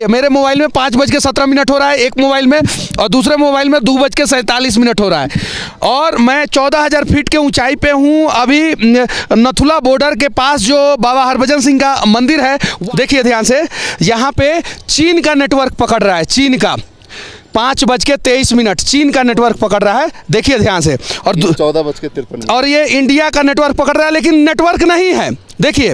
मेरे मोबाइल में 5:17 हो रहा है एक मोबाइल में, और दूसरे मोबाइल में 2:47 हो रहा है। और मैं 14,000 फीट के ऊंचाई पे हूँ। अभी नथुला बॉर्डर के पास जो बाबा हरभजन सिंह का मंदिर है, देखिए ध्यान से, यहाँ पे चीन का नेटवर्क पकड़ रहा है। चीन का 5:23 चीन का नेटवर्क पकड़ रहा है, देखिए ध्यान से। और 14:53 और ये इंडिया का नेटवर्क पकड़ रहा है, लेकिन नेटवर्क नहीं है। देखिए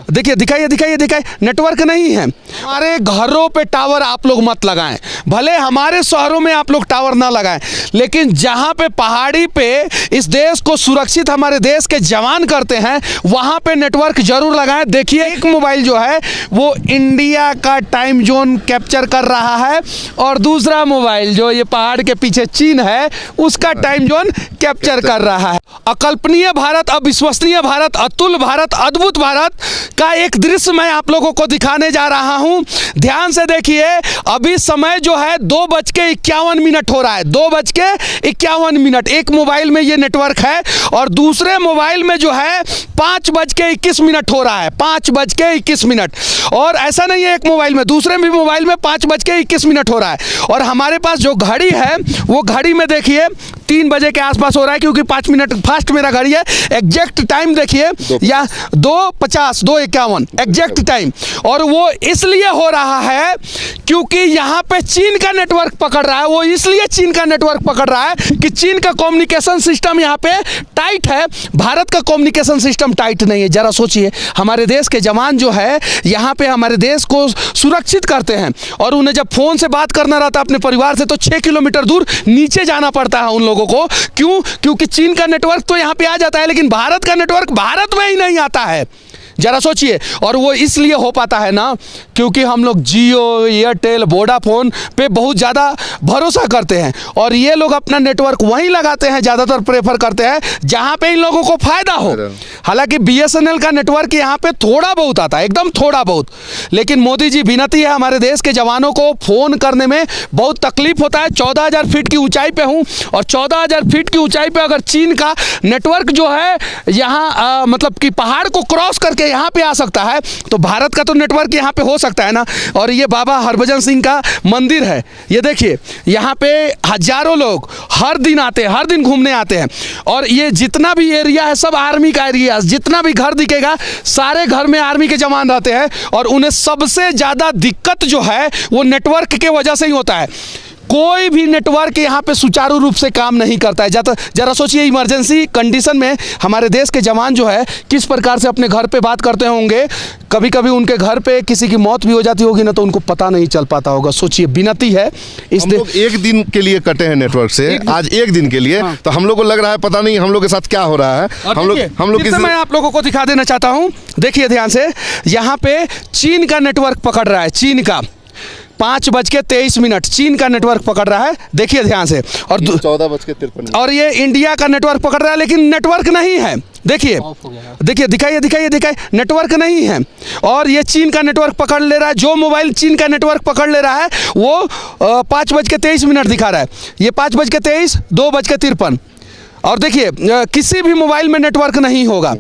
देखिए, दिखाइए, नेटवर्क नहीं है। हमारे घरों पे टावर आप लोग मत लगाएं, भले हमारे शहरों में आप लोग टावर ना लगाएं, लेकिन जहां पे पहाड़ी पे इस देश को सुरक्षित हमारे देश के जवान करते हैं, वहां पे नेटवर्क जरूर लगाएं। देखिए, एक मोबाइल जो है वो इंडिया का टाइम जोन कैप्चर कर रहा है, और दूसरा मोबाइल जो ये पहाड़ के पीछे चीन है, उसका टाइम जोन कैप्चर कर रहा है। अकल्पनीय भारत, अविश्वसनीय भारत, अतुल भारत, अद्भुत भारत का एक दृश्य मैं आप लोगों को दिखाने जा रहा हूं। ध्यान से देखिए, अभी समय जो है 2:51 हो रहा है। 2:51। एक मोबाइल में ये नेटवर्क है, और दूसरे मोबाइल में जो है 5:21 हो रहा है। 5:21। और ऐसा नहीं है एक मोबाइल में, दूसरे भी मोबाइल में 5:21 हो रहा है। और हमारे पास जो घड़ी है, वो घड़ी में देखिए 3 बजे के आसपास हो रहा है, क्योंकि 5 मिनट फास्ट मेरा घड़ी है। एग्जैक्ट टाइम देखिए, या 2:50, 2:51 एग्जैक्ट टाइम। और वो इसलिए हो रहा है क्योंकि यहाँ पे चीन का नेटवर्क पकड़ रहा है। वो इसलिए चीन का नेटवर्क पकड़ रहा है कि चीन का कम्युनिकेशन सिस्टम यहाँ पे टाइट है, भारत का कम्युनिकेशन सिस्टम टाइट नहीं है। जरा सोचिए, हमारे देश के जवान जो है यहाँ पे हमारे देश को सुरक्षित करते हैं, और उन्हें जब फोन से बात करना रहता है अपने परिवार से, तो 6 किलोमीटर दूर नीचे जाना पड़ता है उन लोगों को। क्यों? क्योंकि चीन का नेटवर्क तो यहाँ पे आ जाता है, लेकिन भारत का नेटवर्क भारत में ही नहीं आता है। जरा सोचिए, और वो इसलिए हो पाता है ना, क्योंकि हम लोग जियो, एयरटेल, वोडाफोन पे बहुत ज़्यादा भरोसा करते हैं, और ये लोग अपना नेटवर्क वहीं लगाते हैं, ज़्यादातर प्रेफर करते हैं जहाँ पे इन लोगों को फ़ायदा हो। हालांकि BSNL का नेटवर्क यहाँ पे थोड़ा बहुत आता है, एकदम थोड़ा बहुत। लेकिन मोदी जी, विनती है, हमारे देश के जवानों को फ़ोन करने में बहुत तकलीफ होता है। 14,000 फीट की ऊंचाई पे हूँ, और 14,000 फीट की ऊंचाई पे अगर चीन का नेटवर्क जो है यहाँ मतलब कि पहाड़ को क्रॉस करके यहाँ पे आ सकता है, तो भारत का तो नेटवर्क यहाँ पे हो सकता है ना। और ये बाबा हरभजन सिंह का मंदिर है, ये देखिए, यहाँ पे हजारों लोग हर दिन आते हैं, हर दिन घूमने आते हैं। और ये जितना भी एरिया है, सब आर्मी का एरिया, जितना भी घर दिखेगा, सारे घर में आर्मी के जवान रहते हैं, और उन्हें सबसे ज़्यादा दिक्कत जो है वो नेटवर्क के वजह से ही होता है। कोई भी नेटवर्क यहाँ पे सुचारू रूप से काम नहीं करता है। जरा सोचिए, इमरजेंसी कंडीशन में हमारे देश के जवान जो है किस प्रकार से अपने घर पे बात करते होंगे। कभी कभी उनके घर पे किसी की मौत भी हो जाती होगी ना, तो उनको पता नहीं चल पाता होगा। सोचिए, विनती है। हम लोग एक दिन के लिए कटे हैं नेटवर्क से, आज एक दिन के लिए। हाँ। तो हम लोग को लग रहा है पता नहीं हम लोग के साथ क्या हो रहा है। हम लोग मैं आप लोगों को दिखा देना चाहता हूँ। देखिए ध्यान से, यहाँ पे चीन का नेटवर्क पकड़ रहा है। चीन का 5:23 चीन का नेटवर्क पकड़ रहा है, देखिए ध्यान से। और 14:53 और ये इंडिया का नेटवर्क पकड़ रहा है, लेकिन नेटवर्क नहीं है। देखिए दिखाइए, नेटवर्क नहीं है। और ये चीन का नेटवर्क पकड़ ले रहा है। जो मोबाइल चीन का नेटवर्क पकड़ ले रहा है वो 5:23 दिखा रहा है। ये 5:23, 2:53। और देखिए, किसी भी मोबाइल में नेटवर्क नहीं होगा।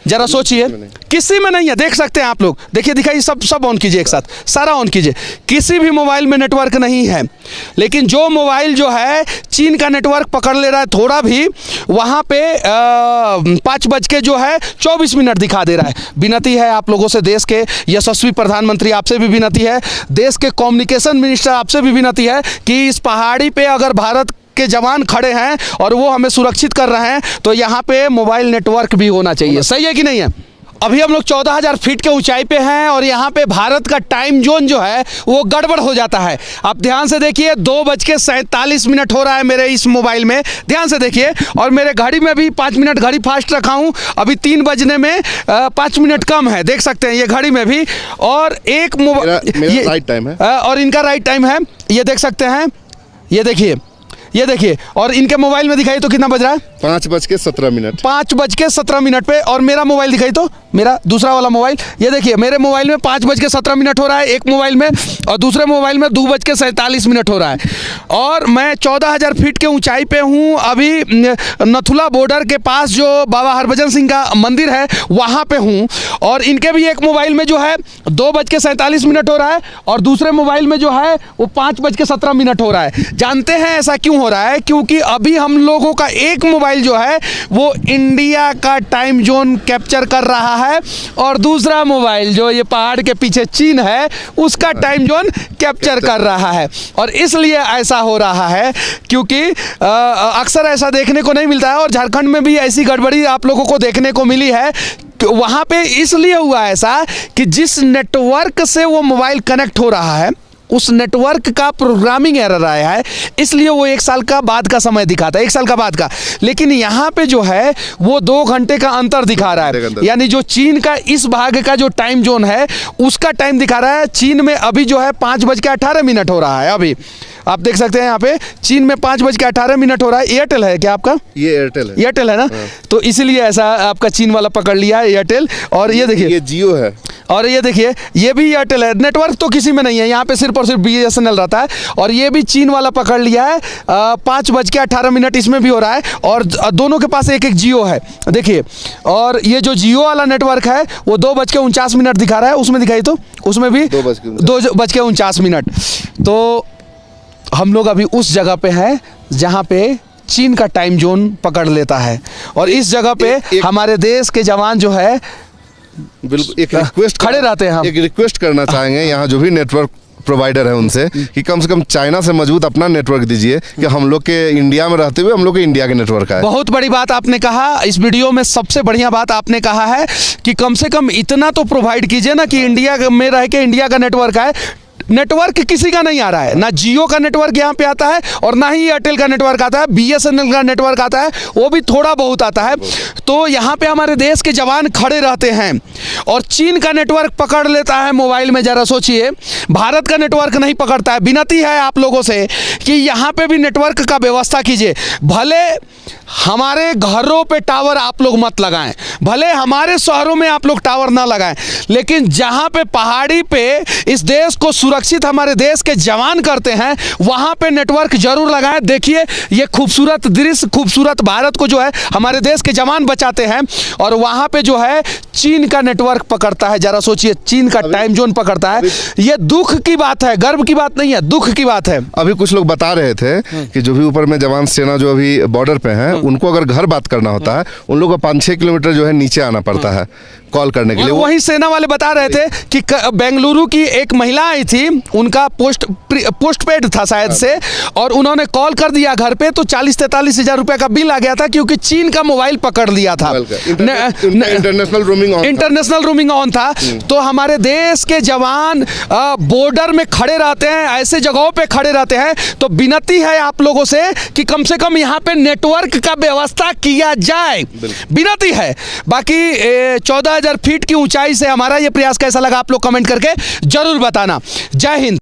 जरा सोचिए, किसी में नहीं है। देख सकते हैं आप लोग, देखिए, दिखाइए, सब ऑन कीजिए एक साथ, सारा ऑन कीजिए। किसी भी मोबाइल में नेटवर्क नहीं है। लेकिन जो मोबाइल जो है चीन का नेटवर्क पकड़ ले रहा है थोड़ा भी, वहाँ पे 5:24 दिखा दे रहा है। विनती है आप लोगों से, देश के यशस्वी प्रधानमंत्री आपसे भी विनती है, देश के कम्युनिकेशन मिनिस्टर आपसे भी विनती है कि इस पहाड़ी पे अगर भारत के जवान खड़े हैं और वो हमें सुरक्षित कर रहे हैं, तो यहाँ पे मोबाइल नेटवर्क भी होना चाहिए। सही है कि नहीं है? अभी हम लोग 14,000 फीट के ऊंचाई पे हैं, और यहाँ पे भारत का टाइम जोन जो है वो गड़बड़ हो जाता है। आप ध्यान से देखिए, 2:47 हो रहा है मेरे इस मोबाइल में। ध्यान से देखिए, और मेरे घड़ी में भी 5 मिनट घड़ी फास्ट रखा हूँ। अभी 3 बजने में 5 मिनट कम है, देख सकते हैं ये घड़ी में भी। और एक मोबाइल राइट टाइम है, और इनका राइट टाइम है, ये देख सकते हैं। ये देखिए, और इनके मोबाइल में दिखाई तो कितना बज रहा है? 5:17 5:17 पे। और मेरा मोबाइल दिखाई तो मेरा दूसरा वाला मोबाइल, ये देखिए मेरे मोबाइल में 5:17 हो रहा है एक मोबाइल में, और दूसरे मोबाइल में 2:47 हो रहा है। और मैं 14,000 फीट के ऊंचाई पे हूँ अभी, नथुला बॉर्डर के पास जो बाबा हरभजन सिंह का मंदिर है वहाँ पे हूँ। और इनके भी एक मोबाइल में जो है 2:47 हो रहा है, और दूसरे मोबाइल में जो है वो 5:17 हो रहा है। जानते हैं ऐसा क्यों हो रहा है? क्योंकि अभी हम लोगों का एक मोबाइल जो है वो इंडिया का टाइम जोन कैप्चर कर रहा है, और दूसरा मोबाइल जो ये पहाड़ के पीछे चीन है उसका टाइम जोन कैप्चर कर रहा है। और इसलिए ऐसा हो रहा है क्योंकि अक्सर ऐसा देखने को नहीं मिलता है, और झारखंड में भी ऐसी गड़बड़ी आप लोगों को देखने को मिली है। वहाँ पे इसलिए हुआ ऐसा कि जिस नेटवर्क से वो मोबाइल कनेक्ट हो रहा है उस नेटवर्क का प्रोग्रामिंग एरर आया है, इसलिए वो 1 साल का बाद का समय दिखाता है, 1 साल का बाद का। लेकिन यहाँ पे जो है वो 2 घंटे का अंतर दिखा रहा है, यानी जो चीन का इस भाग का जो टाइम जोन है उसका टाइम दिखा रहा है। चीन में अभी जो है 5:18 हो रहा है। अभी आप देख सकते हैं यहाँ पे चीन में 5:18 हो रहा है। एयरटेल है क्या आपका? ये एयरटेल है। एयरटेल है ना? तो इसीलिए ऐसा आपका चीन वाला पकड़ लिया है एयरटेल। और ये देखिए ये जियो है, और ये देखिए ये भी एयरटेल है। नेटवर्क तो किसी में नहीं है, यहाँ पे सिर्फ और सिर्फ BSNL रहता है। और ये भी चीन वाला पकड़ लिया है। 5:18 इसमें भी हो रहा है, और दोनों के पास एक एक जियो है देखिए। और ये जो जियो वाला नेटवर्क है वो 2:49 दिखा रहा है, उसमें दिखाई तो उसमें भी 2:49। तो हम लोग अभी उस जगह पे हैं जहाँ पे चीन का टाइम जोन पकड़ लेता है, और इस जगह पे हमारे देश के जवान जो है बिल्कुल एक रिक्वेस्ट खड़े रहते हैं। हम एक रिक्वेस्ट करना चाहेंगे यहाँ जो भी नेटवर्क प्रोवाइडर है उनसे कि कम से कम चाइना से मजबूत अपना नेटवर्क दीजिए, कि हम लोग के इंडिया में रहते हुए हम लोग के इंडिया के नेटवर्क है। बहुत बड़ी बात आपने कहा इस वीडियो में, सबसे बढ़िया बात आपने कहा है कि कम से कम इतना तो प्रोवाइड कीजिए ना कि इंडिया में रह के इंडिया का नेटवर्क है। नेटवर्क किसी का नहीं आ रहा है, ना जियो का नेटवर्क यहाँ पे आता है और ना ही एयरटेल का नेटवर्क आता है। BSNL का नेटवर्क आता है, वो भी थोड़ा बहुत आता है। तो यहाँ पे हमारे देश के जवान खड़े रहते हैं और चीन का नेटवर्क पकड़ लेता है मोबाइल में। जरा सोचिए, भारत का नेटवर्क नहीं पकड़ता है। विनती है आप लोगों से कि यहाँ पे भी नेटवर्क का व्यवस्था कीजिए। भले हमारे घरों पे टावर आप लोग मत लगाएं, भले हमारे शहरों में आप लोग टावर ना लगाएं, लेकिन जहाँ पे पहाड़ी पे इस देश को सुरक्षित हमारे देश के जवान करते हैं वहाँ पे नेटवर्क जरूर लगाएं। देखिए ये खूबसूरत दृश्य, खूबसूरत भारत को जो है हमारे देश के जवान बचाते हैं, और वहाँ पे जो है चीन का नेटवर्क पकड़ता है। जरा सोचिए, चीन का टाइम जोन पकड़ता है। ये दुख की बात है, गर्व की बात नहीं है, दुख की बात है। अभी कुछ लोग बता रहे थे कि जो भी ऊपर में जवान सेना जो अभी बॉर्डर पे हैं उनको अगर घर बात करना होता है उन लोगों को 5-6 किलोमीटर जो है नीचे आना पड़ता है कॉल करने के लिए। वही सेना वाले बता रहे थे कि बेंगलुरु की एक महिला आई थी, उनका पोस्ट पेड था शायद से, और उन्होंने कॉल कर दिया घर पे तो 40-43 हज़ार रुपए का बिल आ गया था, क्योंकि चीन का मोबाइल पकड़ लिया था। इंटरनेशनल रोमिंग ऑन था। तो हमारे देश के जवान बॉर्डर में खड़े रहते हैं, ऐसे जगहों पे खड़े रहते हैं। तो विनती है आप लोगों से कि कम से कम यहाँ पे नेटवर्क का व्यवस्था किया जाए, विनती है। बाकी 14,000 फीट की ऊंचाई से हमारा ये प्रयास कैसा लगा आप लोग कमेंट करके जरूर बताना। जय हिंद।